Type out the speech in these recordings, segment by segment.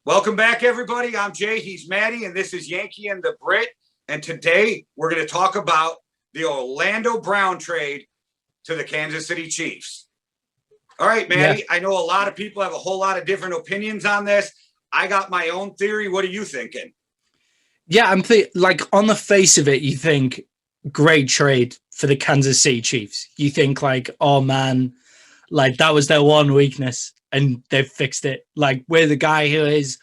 Welcome back, everybody. I'm Jay. He's Maddie, and this is Yankee and The Brit. And today we're going to talk about the Orlando Brown trade to the Kansas City Chiefs. All right, Maddie, Yeah. I know a lot of people have a whole lot of different opinions on this. I got my own theory. What are you thinking? Yeah, like on the face of it, you think great trade for the Kansas City Chiefs. You think like, oh man, like that was their one weakness and they've fixed it. Like we're the guy who is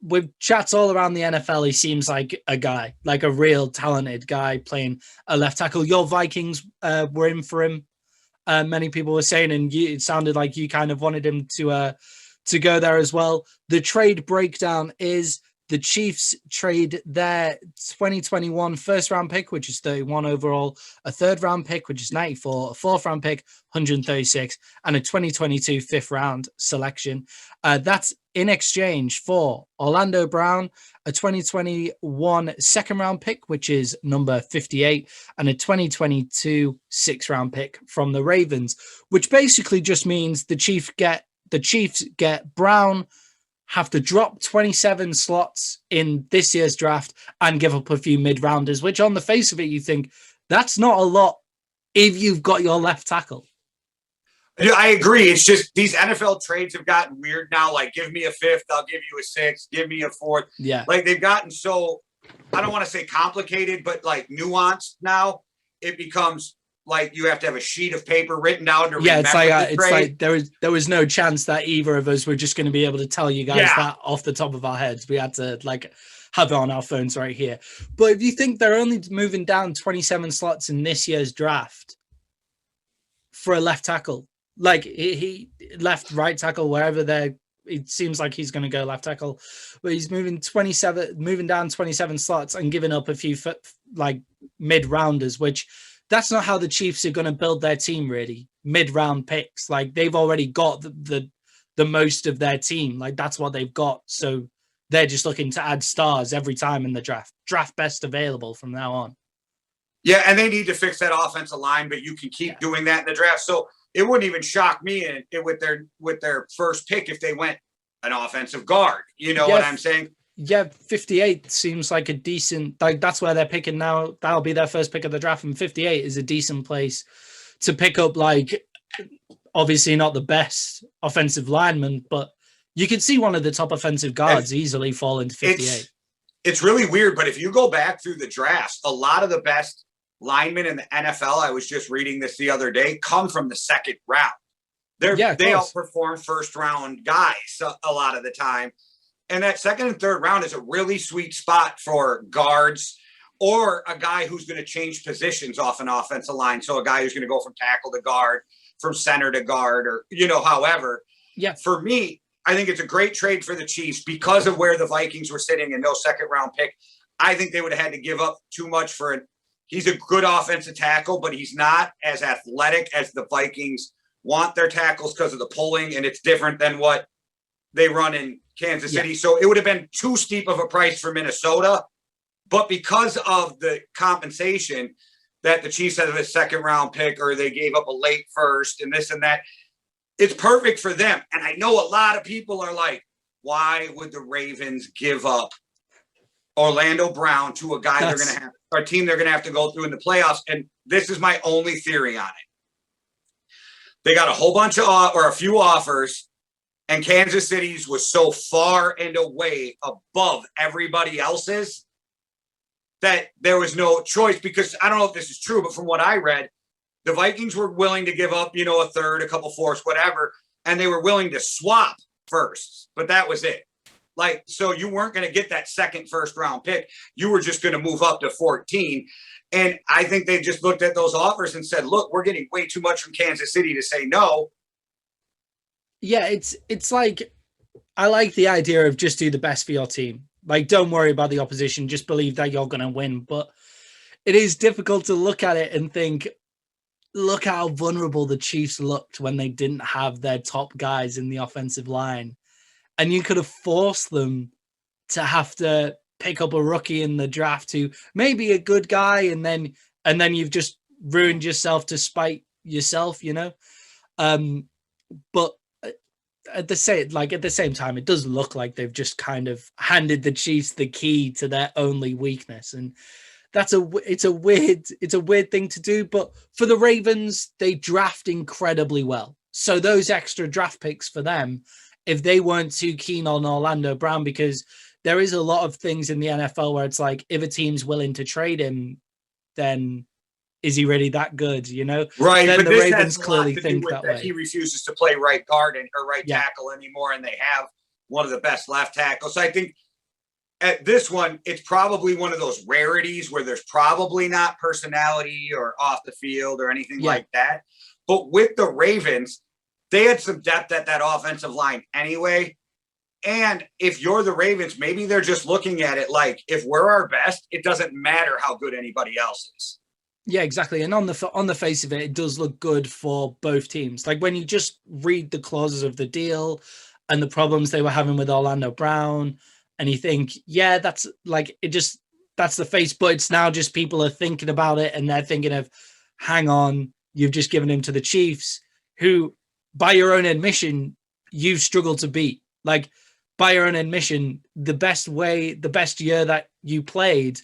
with chats all around the NFL, he seems like a guy, like a real talented guy playing a left tackle. Your Vikings were in for him. Many people were saying, and it sounded like you kind of wanted him to go there as well. The trade breakdown is the Chiefs trade their 2021 first round pick, which is 31 overall, a third round pick, which is 94, a fourth round pick, 136, and a 2022 fifth round selection. That's in exchange for Orlando Brown, a 2021 second round pick, which is number 58, and a 2022 sixth round pick from the Ravens, which basically just means the Chiefs get Brown, have to drop 27 slots in this year's draft and give up a few mid-rounders, which on the face of it, you think that's not a lot if you've got your left tackle. Yeah, I agree. It's just these NFL trades have gotten weird now. Like, give me a fifth, I'll give you a sixth, give me a fourth. Yeah. Like, they've gotten so, I don't want to say complicated, but like nuanced now. It becomes like you have to have a sheet of paper written down to remember it's like there was no chance that either of us were just going to be able to tell you guys that off the top of our heads. We had to like have it on our phones right here. But if you think they're only moving down 27 slots in this year's draft for a left tackle, like he left, right tackle, wherever they're, it seems like he's going to go left tackle, but he's moving down 27 slots and giving up a few like mid rounders, which that's not how the Chiefs are going to build their team, really. Mid-round picks. Like, they've already got the most of their team. Like, that's what they've got. So they're just looking to add stars every time in the draft. Draft best available from now on. Yeah, and they need to fix that offensive line, but you can keep doing that in the draft. So it wouldn't even shock me with their first pick if they went an offensive guard. You know what I'm saying? Yeah, 58 seems like a decent, like that's where they're picking now. That'll be their first pick of the draft, and 58 is a decent place to pick up, like, obviously not the best offensive lineman, but you could see one of the top offensive guards easily fall into 58. It's really weird, but if you go back through the drafts, a lot of the best linemen in the NFL, I was just reading this the other day, come from the second round. They outperform first round guys a lot of the time. And that second and third round is a really sweet spot for guards or a guy who's going to change positions off an offensive line. So a guy who's going to go from tackle to guard, from center to guard, or, however. Yeah. For me, I think it's a great trade for the Chiefs because of where the Vikings were sitting and no second round pick. I think they would have had to give up too much for it. He's a good offensive tackle, but he's not as athletic as the Vikings want their tackles because of the pulling, and it's different than what they run in Kansas City. So it would have been too steep of a price for Minnesota. But because of the compensation that the Chiefs had a second round pick, or they gave up a late first and this and that, it's perfect for them. And I know a lot of people are like, why would the Ravens give up Orlando Brown to a guy a team they're going to have to go through in the playoffs? And this is my only theory on it. They got a whole bunch of, or a few offers, and Kansas City's was so far and away above everybody else's that there was no choice. Because I don't know if this is true, but from what I read, the Vikings were willing to give up, a third, a couple fourths, whatever, and they were willing to swap firsts, but that was it. Like, so you weren't going to get that second first round pick. You were just going to move up to 14. And I think they just looked at those offers and said, look, we're getting way too much from Kansas City to say no. Yeah, it's like, I like the idea of just do the best for your team. Like, don't worry about the opposition. Just believe that you're going to win. But it is difficult to look at it and think, look how vulnerable the Chiefs looked when they didn't have their top guys in the offensive line. And you could have forced them to have to pick up a rookie in the draft who may be a good guy, and then you've just ruined yourself to spite yourself, But at the same time, it does look like they've just kind of handed the Chiefs the key to their only weakness, and it's a weird thing to do. But for the Ravens, they draft incredibly well, so those extra draft picks for them, if they weren't too keen on Orlando Brown, because there is a lot of things in the NFL where it's like, if a team's willing to trade him, then is he really that good? Right, Then but the this Ravens has a lot clearly to do think with that that way. he refuses to play right guard or right Yeah. tackle anymore, and they have one of the best left tackles. So I think at this one, it's probably one of those rarities where there's probably not personality or off the field or anything like that. But with the Ravens, they had some depth at that offensive line anyway. And if you're the Ravens, maybe they're just looking at it like, if we're our best, it doesn't matter how good anybody else is. Yeah, exactly. And on the face of it, it does look good for both teams. Like when you just read the clauses of the deal and the problems they were having with Orlando Brown, and you think, yeah, that's the face. But it's now just people are thinking about it, and they're thinking of, hang on, you've just given him to the Chiefs, who, by your own admission, you've struggled to beat. Like, by your own admission, the best year that you played,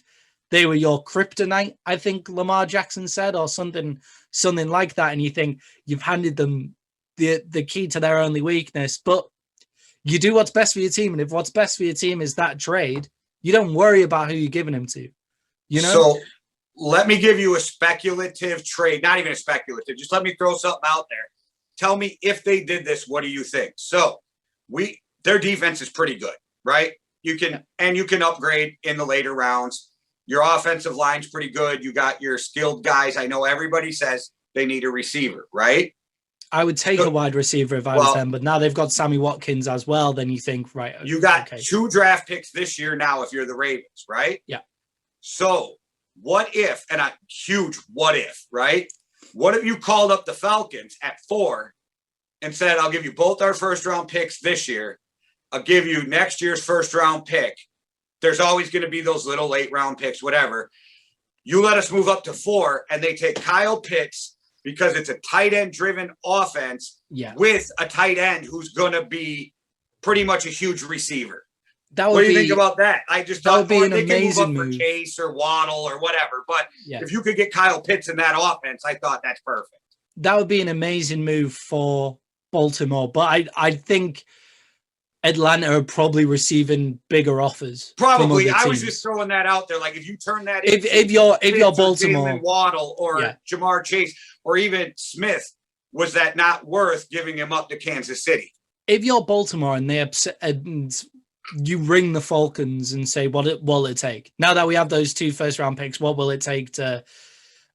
they were your kryptonite, I think Lamar Jackson said, or something like that. And you think you've handed them the key to their only weakness, but you do what's best for your team. And if what's best for your team is that trade, you don't worry about who you're giving him to, So let me give you a speculative trade, not even a speculative, just let me throw something out there. Tell me if they did this, what do you think? So their defense is pretty good, right? You can upgrade in the later rounds. Your offensive line's pretty good. You got your skilled guys. I know everybody says they need a receiver, right? I would take a wide receiver if I was them, but now they've got Sammy Watkins as well. Then you think, right? You got 2 draft picks this year now if you're the Ravens, right? Yeah. So what if, and a huge what if, right? What if you called up the Falcons at 4 and said, I'll give you both our first round picks this year. I'll give you next year's first round pick. There's always going to be those little late round picks, whatever. You let us move up to 4, and they take Kyle Pitts because it's a tight end driven offense with a tight end who's going to be pretty much a huge receiver. What do you think about that? I just thought be an they amazing can move up for Chase or Waddle or whatever. But if you could get Kyle Pitts in that offense, I thought that's perfect. That would be an amazing move for Baltimore. But I think Atlanta are probably receiving bigger offers. Probably. I was just throwing that out there. Like if you turn that if you're Baltimore, Jalen Waddle or Jamar Chase or even Smith, was that not worth giving him up to Kansas City? If you're Baltimore and they upset and you ring the Falcons and say, what will it take? Now that we have those 2 first round picks, what will it take to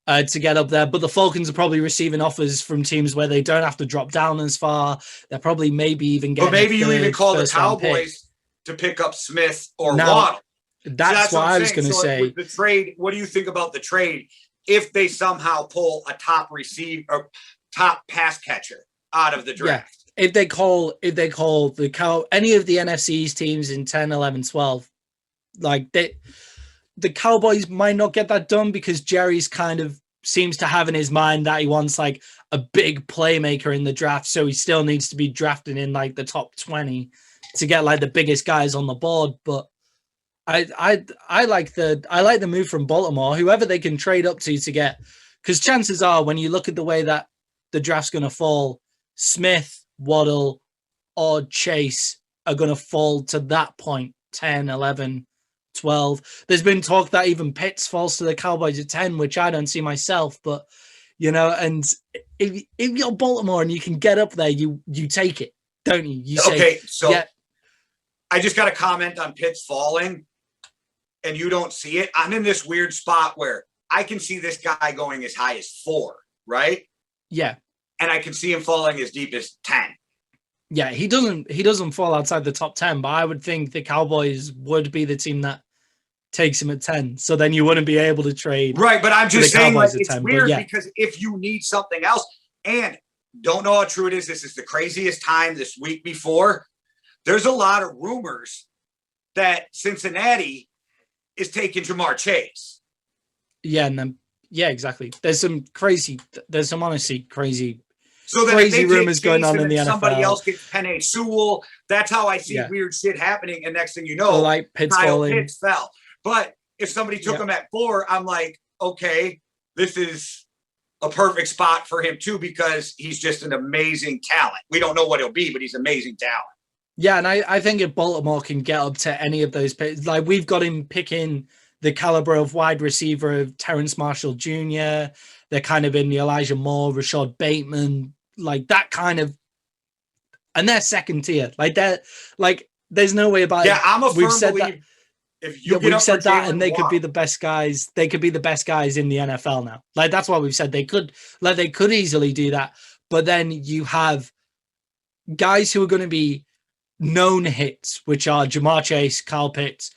get up there? But the Falcons are probably receiving offers from teams where they don't have to drop down as far. They're probably maybe even getting. But maybe you even call the Cowboys to pick up Smith or Waddle. That's what I was going to say. With the trade, what do you think about the trade if they somehow pull a top receiver or top pass catcher out of the draft? Yeah. If they call any of the NFC's teams in 10, 11, 12, like the Cowboys might not get that done because Jerry's kind of seems to have in his mind that he wants like a big playmaker in the draft. So he still needs to be drafted in like the top 20 to get like the biggest guys on the board. But I like the move from Baltimore, whoever they can trade up to get, because chances are when you look at the way that the draft's going to fall, Smith, Waddle, or Chase are going to fall to that point, 10, 11, 12. There's been talk that even Pitts falls to the Cowboys at 10, which I don't see myself, but and if you're Baltimore and you can get up there, you take it, don't you? You say, I just got a comment on Pitts falling and you don't see it. I'm in this weird spot where I can see this guy going as high as 4, right? Yeah. And I can see him falling as deep as 10. Yeah, he doesn't fall outside the top 10, but I would think the Cowboys would be the team that takes him at 10. So then you wouldn't be able to trade. Right, but I'm just saying like, it's 10, weird because if you need something else, and don't know how true it is, this is the craziest time this week before. There's a lot of rumors that Cincinnati is taking Jamar Chase. Yeah, and then exactly. There's some honestly crazy. So then crazy if they rumors take going Chase on and in the then somebody NFL. else gets Penei Sewell, that's how I see Yeah. weird shit happening. And next thing you Or know, like Pitts Kyle falling. Pitts fell. But if somebody took him at 4, I'm like, okay, this is a perfect spot for him too, because he's just an amazing talent. We don't know what he'll be, but he's amazing talent. Yeah, and I think if Baltimore can get up to any of those picks, like we've got him picking the caliber of wide receiver of Terrence Marshall Jr., they're kind of in the Elijah Moore, Rashad Bateman, like that kind of, and they're second tier. Like they're like, there's no way about Yeah, it. I'm a We've firm said believer. that. If you get We've up for said that, Jalen and they could be Waddle, the best guys. They could be the best guys in the NFL now. Like that's why we've said they could. Like they could easily do that. But then you have guys who are going to be known hits, which are Jamar Chase, Kyle Pitts,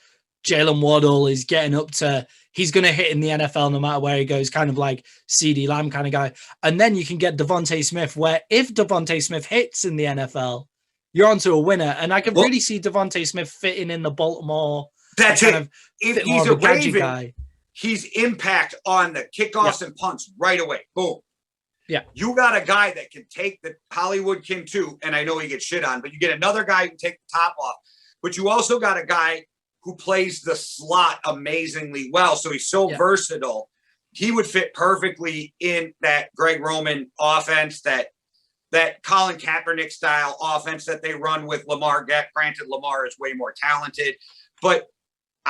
Jalen Waddle is getting up to. He's going to hit in the NFL no matter where he goes, kind of like CeeDee Lamb kind of guy. And then you can get Devontae Smith, where if Devontae Smith hits in the NFL, you're onto a winner. And I can really see Devontae Smith fitting in the Baltimore. That's kind it. of If more he's of a gadget Raven, guy. he's impact on the kickoffs and punts right away. Boom. Yeah. You got a guy that can take the Hollywood can too, and I know he gets shit on, but you get another guy who can take the top off. But you also got a guy who plays the slot amazingly well. So he's so versatile. He would fit perfectly in that Greg Roman offense, that Colin Kaepernick style offense that they run with Lamar. Granted, Lamar is way more talented, but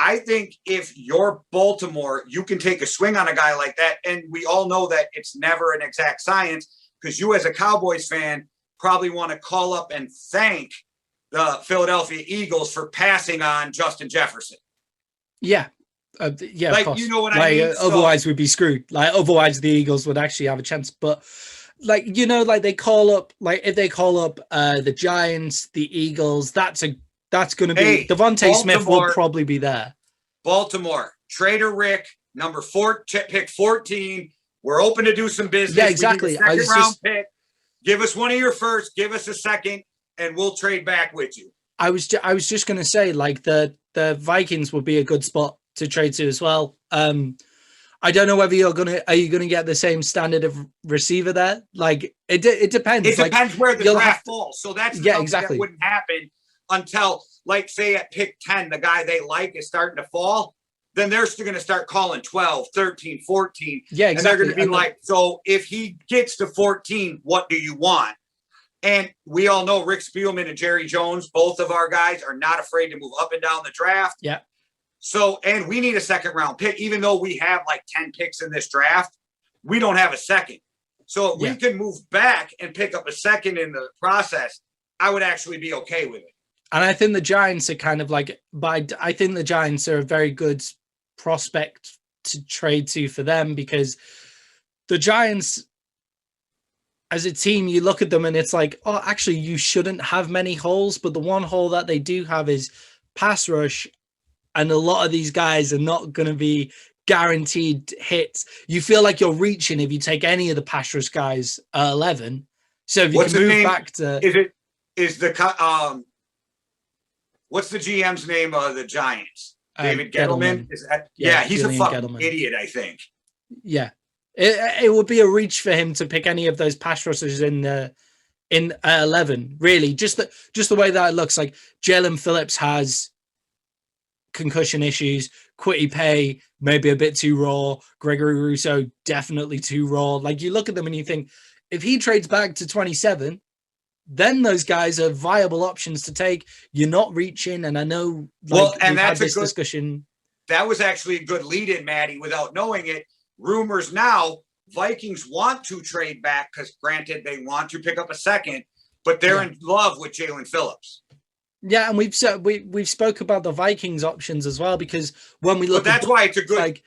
I think if you're Baltimore, you can take a swing on a guy like that. And we all know that it's never an exact science, because you as a Cowboys fan probably want to call up and thank the Philadelphia Eagles for passing on Justin Jefferson. Yeah. Yeah, like, of course. You know what like, I mean? Otherwise, we'd be screwed. Like, otherwise, the Eagles would actually have a chance. But, like, you know, like they call up, like if they call up the Giants, the Eagles, that's going to be Devontae Smith will probably be there. Baltimore, Trader Rick, number 4, pick 14. We're open to do some business. Yeah, exactly. Second round pick. Give us one of your first. Give us a second, and we'll trade back with you. I was just going to say, like the Vikings would be a good spot to trade to as well. I don't know whether are you gonna get the same standard of receiver there. Like it depends. It depends where the draft falls. So that's exactly. That wouldn't happen until, like, say at pick 10, the guy they like is starting to fall. Then they're still going to start calling 12, 13, 14. Yeah, exactly. And they're going to be like, so if he gets to 14, what do you want? And we all know Rick Spielman and Jerry Jones, both of our guys, are not afraid to move up and down the draft. Yeah. So, and we need a second round pick, even though we have like 10 picks in this draft, we don't have a second. So if we can move back and pick up a second in the process, I would actually be okay with it. And I think the Giants are kind of like, I think the Giants are a very good prospect to trade to for them, because the Giants, as a team, you look at them and it's like, oh, actually, you shouldn't have many holes. But the one hole that they do have is pass rush. And a lot of these guys are not going to be guaranteed hits. You feel like you're reaching if you take any of the pass rush guys at 11. So if you can move back to... What's the GM's name of the Giants? David Gettleman? Gettleman. Is that, he's Julian a fucking Gettleman. idiot, I think. Yeah. It would be a reach for him to pick any of those pass rushers in 11, really. Just the way that it looks. Like Jalen Phillips has concussion issues. Quitty Pay, maybe a bit too raw. Gregory Rousseau, definitely too raw. Like you look at them and you think, if he trades back to 27, then those guys are viable options to take. You're not reaching, and I know and that's had this discussion. That was actually a good lead-in, Maddie, without knowing it. Rumors now, Vikings want to trade back because, granted, they want to pick up a second, but they're in love with Jalen Phillips. Yeah, and we've spoke about the Vikings options as well, because when we look, but that's why it's a good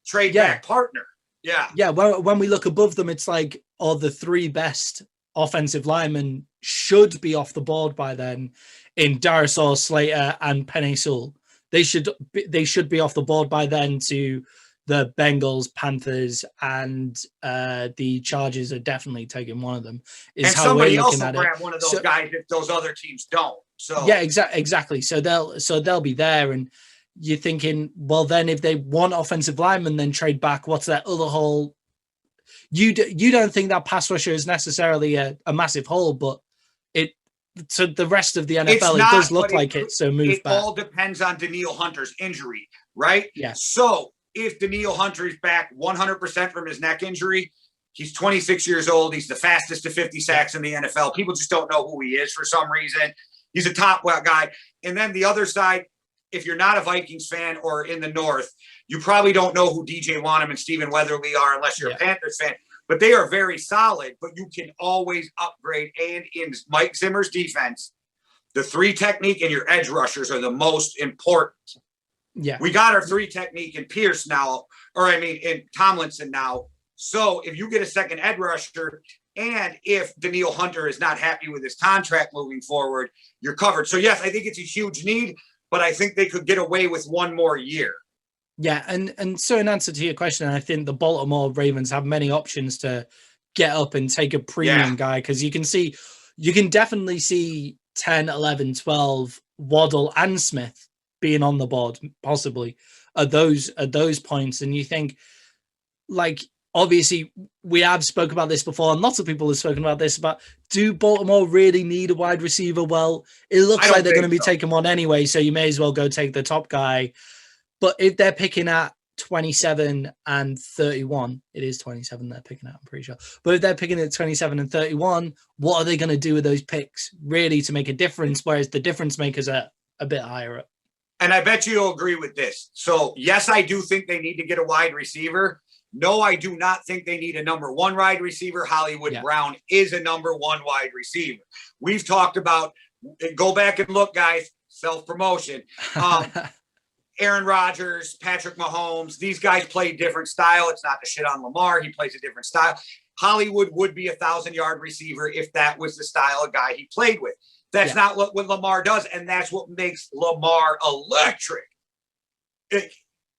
trade back partner. Yeah, yeah. When we look above them, it's like, the 3 best offensive linemen should be off the board by then in Darisaw, Slater, and Penei Sewell. They should be off the board by then to the Bengals, Panthers, and the Chargers are definitely taking one of them. Is and how somebody we're else looking will at grab one of those guys if those other teams don't. So yeah, exactly. So they'll be there, and you're thinking, well, then if they want offensive linemen, then trade back. What's that other hole? you don't think that pass rusher is necessarily a massive hole, but it to the rest of the NFL, it does look like it. So move back. It all depends on Danielle Hunter's injury, right? Yeah. So if Danielle Hunter is back 100% from his neck injury, he's 26 years old. He's the fastest to 50 sacks in the NFL. People just don't know who he is for some reason. He's a top guy. And then the other side, if you're not a Vikings fan or in the North, you probably don't know who DJ Wanham and Stephen Weatherly are unless you're a Panthers fan. But they are very solid, but you can always upgrade. And in Mike Zimmer's defense, the 3 technique and your edge rushers are the most important. Yeah. We got our 3 technique in Pierce now, in Tomlinson now. So if you get a second edge rusher, and if Danielle Hunter is not happy with his contract moving forward, you're covered. So yes, I think it's a huge need, but I think they could get away with one more year. Yeah, and so in answer to your question, I think the Baltimore Ravens have many options to get up and take a premium guy, because you can definitely see 10, 11, 12, Waddle and Smith being on the board, possibly at those points. And you think, like, obviously we have spoken about this before, and lots of people have spoken about this, about do Baltimore really need a wide receiver? Well, it looks like they're going to be taking one anyway, so you may as well go take the top guy. But if they're picking at 27 and 31, it is 27 they're picking at, I'm pretty sure. But if they're picking at 27 and 31, what are they going to do with those picks really to make a difference? Whereas the difference makers are a bit higher up. And I bet you'll agree with this. So yes, I do think they need to get a wide receiver. No, I do not think they need a number 1 wide receiver. Hollywood Brown is a number 1 wide receiver. We've talked about, go back and look, guys, self-promotion. Aaron Rodgers, Patrick Mahomes, these guys play a different style. It's not to shit on Lamar. He plays a different style. Hollywood would be a 1,000-yard receiver if that was the style of guy he played with. That's not what Lamar does, and that's what makes Lamar electric.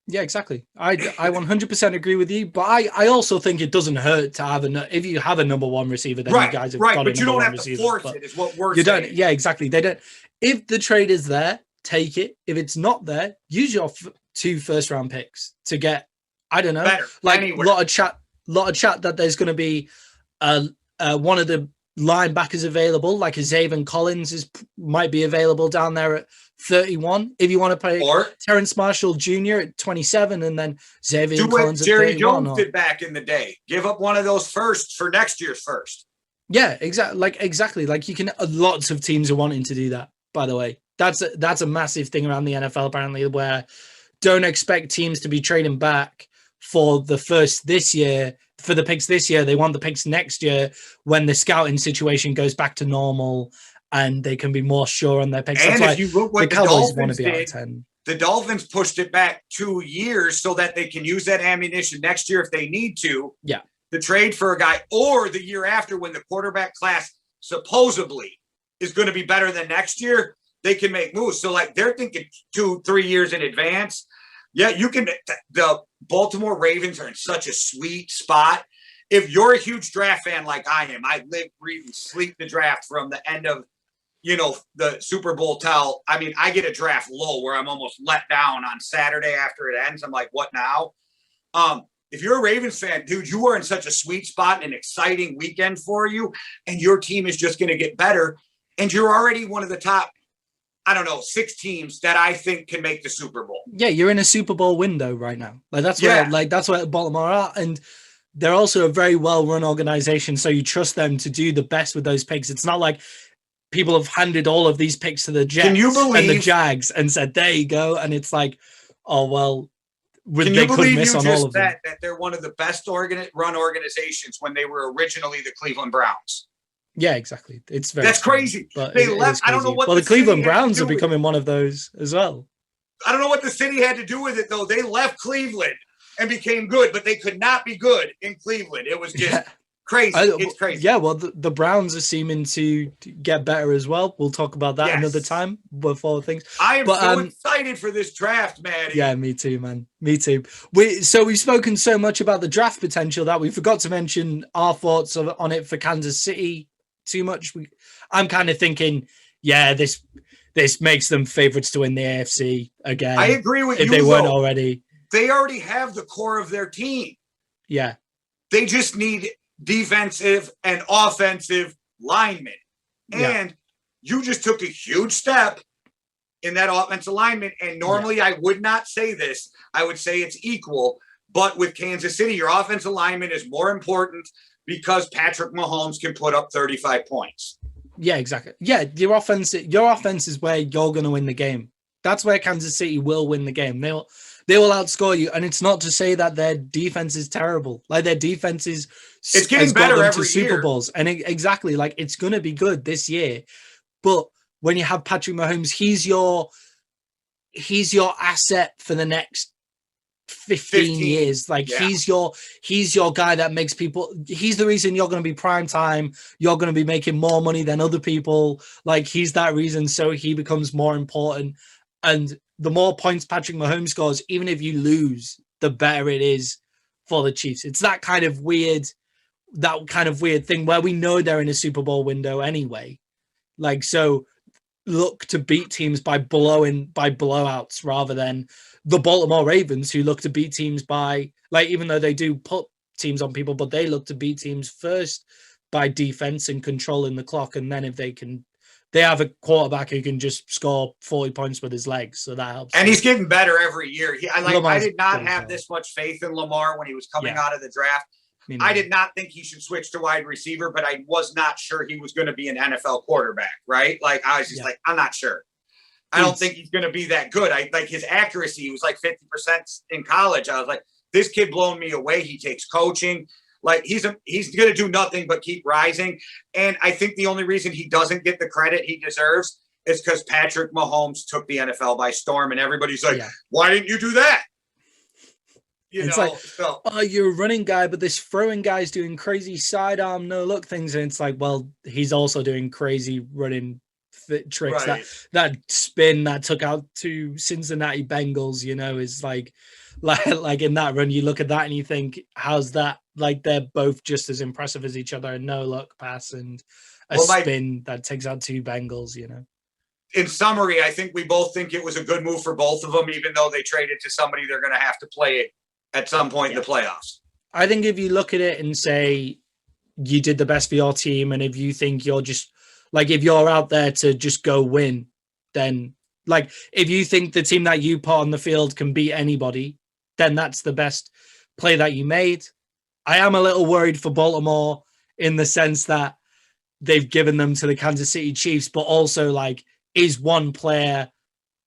Yeah, exactly. I 100% agree with you, but I also think it doesn't hurt to have if you have a number 1 receiver, then you guys have got but a you don't have receiver, to force it, is what we're saying. Yeah, exactly. They don't. If the trade is there, take it. If it's not there, use your 2 first-round picks to get, I don't know, better, like anywhere. lot of chat that there's going to be one of the linebackers available, like a Zaven Collins might be available down there at 31. If you want to play Terrence Marshall Jr. at 27, and then Zaven Collins at 31. Jerry Jones did back in the day. Give up one of those firsts for next year's first. Yeah, exactly. Like you can. Lots of teams are wanting to do that. By the way, that's a massive thing around the NFL apparently, where don't expect teams to be trading back for the first this year. For the picks this year, they want the picks next year when the scouting situation goes back to normal and they can be more sure on their picks. And that's if you look what the the Cowboys want Dolphins to be out of did, 10. The Dolphins pushed it back 2 years so that they can use that ammunition next year if they need to. Yeah. To trade for a guy, or the year after when the quarterback class supposedly is going to be better than next year, they can make moves. So like they're thinking 2-3 years in advance. Yeah, you can. The Baltimore Ravens are in such a sweet spot. If you're a huge draft fan like I am, I live, breathe, and sleep the draft from the end of, the Super Bowl till, I get a draft low where I'm almost let down on Saturday after it ends. I'm like, what now? If you're a Ravens fan, dude, you are in such a sweet spot, an exciting weekend for you, and your team is just going to get better. And you're already one of the top, 6 teams that I think can make the Super Bowl. Yeah, you're in a Super Bowl window right now. That's where Baltimore are. And they're also a very well-run organization, so you trust them to do the best with those picks. It's not like people have handed all of these picks to the Jets and the Jags and said, there you go. And it's like, oh, well, they could miss on all of them. That they're one of the best run organizations when they were originally the Cleveland Browns? Yeah, exactly. That's crazy. But they left. I don't know what. Well, the Cleveland Browns are becoming one of those as well. I don't know what the city had to do with it, though. They left Cleveland and became good, but they could not be good in Cleveland. It was just crazy. It's crazy. Yeah, well, the Browns are seeming to get better as well. We'll talk about that another time before things. I am so excited for this draft, man. Yeah, me too, man. Me too. We've spoken so much about the draft potential that we forgot to mention our thoughts on it for Kansas City too much. I'm kind of thinking, this makes them favorites to win the AFC again. I agree with you. If they weren't already. They already have the core of their team. Yeah. They just need defensive and offensive linemen. And you just took a huge step in that offensive lineman. And normally I would not say this. I would say it's equal. But with Kansas City, your offensive lineman is more important because Patrick Mahomes can put up 35 points. Yeah, exactly. Yeah, your offense is where you're going to win the game. That's where Kansas City will win the game. They will outscore you. And it's not to say that their defense is terrible. Like their defense it's getting better every Super year. Bowls. And exactly, like it's going to be good this year. But when you have Patrick Mahomes, he's your asset for the next 15 years. Like he's your guy that makes people, he's the reason you're going to be prime time. You're going to be making more money than other people. Like he's that reason. So he becomes more important. And the more points Patrick Mahomes scores, even if you lose, the better it is for the Chiefs. It's that kind of weird thing where we know they're in a Super Bowl window anyway. Like, so look to beat teams by blowouts rather than the Baltimore Ravens, who look to beat teams by, like, even though they do put teams on people, but they look to beat teams first by defense and controlling the clock. And then if they have a quarterback who can just score 40 points with his legs. So that helps. And he's getting better every year. I did not have this much faith in Lamar when he was coming out of the draft. I did not think he should switch to wide receiver, but I was not sure he was going to be an NFL quarterback, right? Like, I was just like, I'm not sure. I don't think he's going to be that good. Like his accuracy was like 50% in college. I was like, this kid blown me away. He takes coaching. Like he's going to do nothing but keep rising. And I think the only reason he doesn't get the credit he deserves is because Patrick Mahomes took the NFL by storm. And everybody's like, why didn't you do that? Oh, you're a running guy, but this throwing guy's doing crazy sidearm, no look things. And it's like, well, he's also doing crazy running tricks. Right. That spin that took out 2 Cincinnati Bengals, is like in that run, you look at that and you think, how's that? Like they're both just as impressive as each other. A no look pass and spin that takes out 2 Bengals. In summary, I think we both think it was a good move for both of them, even though they traded to somebody they're going to have to play at some point in the playoffs. I think if you look at it and say you did the best for your team, and if you think you're just like, if you're out there to just go win, then like, if you think the team that you put on the field can beat anybody, then that's the best play that you made. I am a little worried for Baltimore in the sense that they've given them to the Kansas City Chiefs, but also like, is one player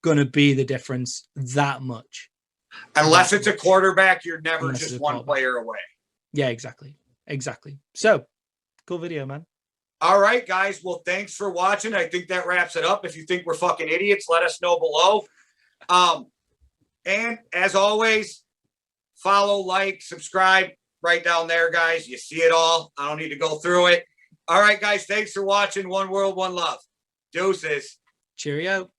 going to be the difference that much? Unless it's a quarterback, you're never just one player away. Yeah, exactly. So, cool video, man. All right, guys. Well, thanks for watching. I think that wraps it up. If you think we're fucking idiots, let us know below. And as always, follow, like, subscribe right down there, guys. You see it all. I don't need to go through it. All right, guys. Thanks for watching. One world, one love. Deuces. Cheerio.